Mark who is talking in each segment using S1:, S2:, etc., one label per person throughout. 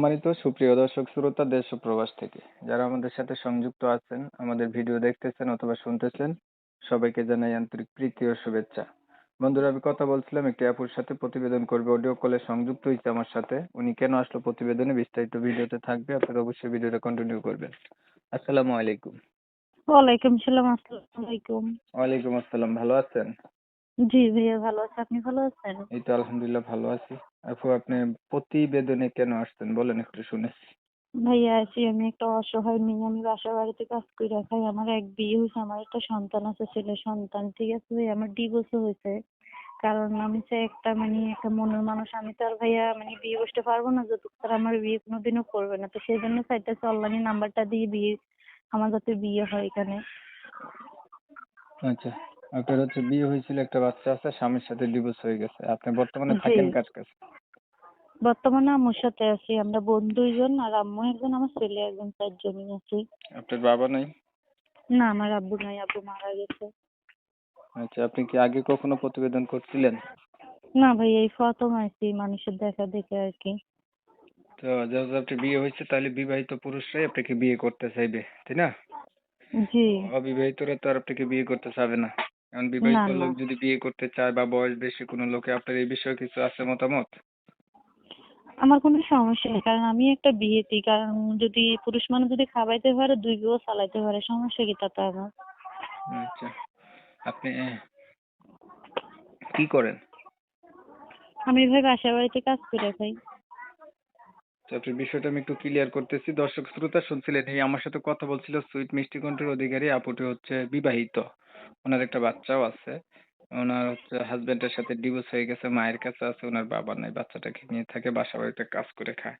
S1: সম্মানিত সুপ্রিয় দর্শক শ্রোতা দেশ ও প্রবাস থেকে যারা আমাদের সাথে সংযুক্ত আছেন, আমাদের ভিডিও দেখতেছেন অথবা শুনতেছেন, সবাইকে জানাই আন্তরিক প্রীতি ও শুভেচ্ছা। বন্ধুরা, আমি কথা বলছিলাম একটি আপুর সাথে, প্রতিবেদন করবে, অডিও কলে সংযুক্ত হয়েছে আমার সাথে। উনি কেন আসলো প্রতিবেদনে বিস্তারিত ভিডিওতে থাকবে, আপনারা অবশ্যই ভিডিওটা কন্টিনিউ করবেন। আসসালামু আলাইকুম।
S2: ওয়ালাইকুম সালাম। আসসালামু আলাইকুম।
S1: ওয়ালাইকুম আসসালাম, ভালো আছেন?
S2: জি ভাইয়া, ভালো আছি। আপনি ভালো আছেন?
S1: এই তো আলহামদুলিল্লাহ ভালো আছি। আপু, আপনি প্রতিবেদনে কেন আসছেন বলেন একটু শুনে।
S2: ভাইয়া, আমি একটা অসহায় মেয়ে। আমি বাসা বাড়িতে কাজ করে খাই। আমার এক বিয়ে হয়েছে, আমার একটা সন্তান আছে, ছেলে সন্তান। ঠিক আছে ভাইয়া, আমার ডিভোর্সও হয়েছে। কারণ আমি চাই একটা একটা মনের মানুষ। আমি তো আর ভাইয়া বিয়ে বসতে পারবো না যতক্ষণ তারা আমার বিয়ে কোনোদিনও করবে না। তো সেই জন্য চাইতেছি অনলাইনে নাম্বারটা দিয়ে বিয়ে, আমার যাতে বিয়ে হয় এখানে।
S1: আচ্ছা, আপনার হচ্ছে বিয়ে হয়েছিল, একটা বাচ্চা আছে, স্বামীর সাথে ডিভোর্স হয়ে গেছে, আপনি বর্তমানে
S2: জি,
S1: থাকেন কার কাছে?
S2: বর্তমানে আম্মুর সাথে আছি। আমরা বোন দুইজন, আর আম্মু একজন, আমার ছেলে একজন, 4 জনই আছি।
S1: আপনার বাবা নাই?
S2: না, আমার আব্বু নাই, আব্বু মারা গেছে।
S1: আচ্ছা, আপনি কি আগে কখনো প্রতিবেদন করছিলেন?
S2: না ভাই, এই প্রথম আইছি মানুষের দেখা দেখে আর কি।
S1: তো যেহেতু আপনার বিয়ে হয়েছে, তাহলে বিবাহিত পুরুষরাই আপনাকে বিয়ে করতে চাইবে, তাই না?
S2: জি।
S1: অবিবাহিতরা তো আর আপনাকে বিয়ে করতে চাবে না। কারণ
S2: না
S1: বিবাহিত
S2: না,
S1: লোক যদি বিয়ে করতে চায় বা বয়স বেশি কোনো লোকে, আপনার এই বিষয়ে কিছু আছে মতামত?
S2: আমার কোনো সমস্যা নেই, কারণ আমি একটা বিয়েতে, কারণ যদি পুরুষ মানুষ যদি খাওয়াইতে পারে, 2 বিয়েও চালাইতে পারে, সমস্যা কি তাতে আমার?
S1: আচ্ছা, আপনি কি করেন?
S2: আমি ভাই বাসা বাড়িতে কাজ করে খাই।
S1: তো আপনার বিষয়টা আমি একটু ক্লিয়ার করতেছি। দর্শক শ্রোতা শুনছিলেন, এই আমার সাথে কথা বলছিল সুইট মিষ্টি কণ্ঠের অধিকারী আপুটি হচ্ছে বিবাহিত, ওনার একটা বাচ্চাও আছে। ওনার হচ্ছে হাজবেন্ডের সাথে ডিভোর্স হয়ে গেছে, মায়ের কাছে আছে, ওনার বাবা নাই, বাচ্চাটাকে নিয়ে থাকে, বাসা বাড়িতে কাজ করে খায়।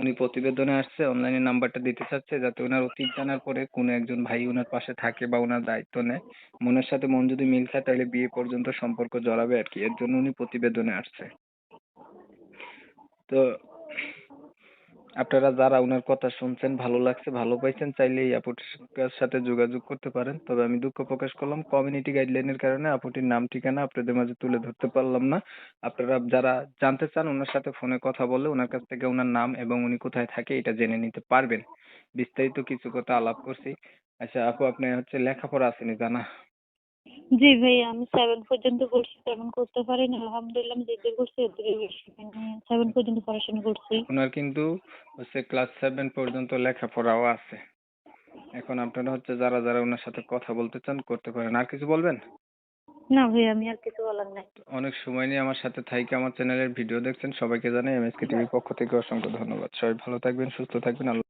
S1: উনি প্রতিবেদনে আসছে, অনলাইনে নাম্বারটা দিতে চাচ্ছে যাতে ওনার অতীত জানার পরে কোনো একজন ভাই ওনার পাশে থাকে বা ওনার দায়িত্ব নেয়। মনের সাথে মন যদি মিল খায় তাহলে বিয়ে পর্যন্ত সম্পর্ক জড়াবে আর কি, এর জন্য উনি প্রতিবেদনে আসছে। তো আপনারা যারা উনার কথা শুনছেন, ভালো লাগছে, ভালো পাইছেন, চাইলে এই আপুটির সাথে যোগাযোগ করতে পারেন। তবে আমি দুঃখ প্রকাশ করলাম, কমিউনিটি গাইডলাইনের কারণে আপুটির নাম ঠিকানা আপনাদের মাঝে তুলে ধরতে পারলাম না। আপনারা যারা জানতে চান, ওনার সাথে ফোনে কথা বলে ওনার কাছ থেকে ওনার নাম এবং উনি কোথায় থাকে এটা জেনে নিতে পারবেন। বিস্তারিত কিছু কথা আলাপ করছি। আচ্ছা আপু, আপনি হচ্ছে লেখাপড়া আসেনি জানা?
S2: জি ভাই, আমি 7 পর্যন্ত করছি, তেমন করতে পারিনি। আলহামদুলিল্লাহ, আমি যেতে করছি ওদের বেশি। 7 পর্যন্ত পড়াশোনা করছি।
S1: ওনার কিন্তু হচ্ছে ক্লাস 7 পর্যন্ত লেখাপড়াও আছে। এখন আপনারা হচ্ছে যারা যারা ওনার সাথে কথা বলতে চান করতে পারেন। আর কিছু বলবেন?
S2: না ভাই, আমি আর কিছু বলার নাই।
S1: অনেক সময় নিয়ে আমার সাথে থাইকে আমার চ্যানেলের ভিডিও দেখছেন, সবাইকে জানাই এমএসকে টিভির পক্ষ থেকে অসংখ্য ধন্যবাদ। সবাই ভালো থাকবেন, সুস্থ থাকবেন। আল্লাহ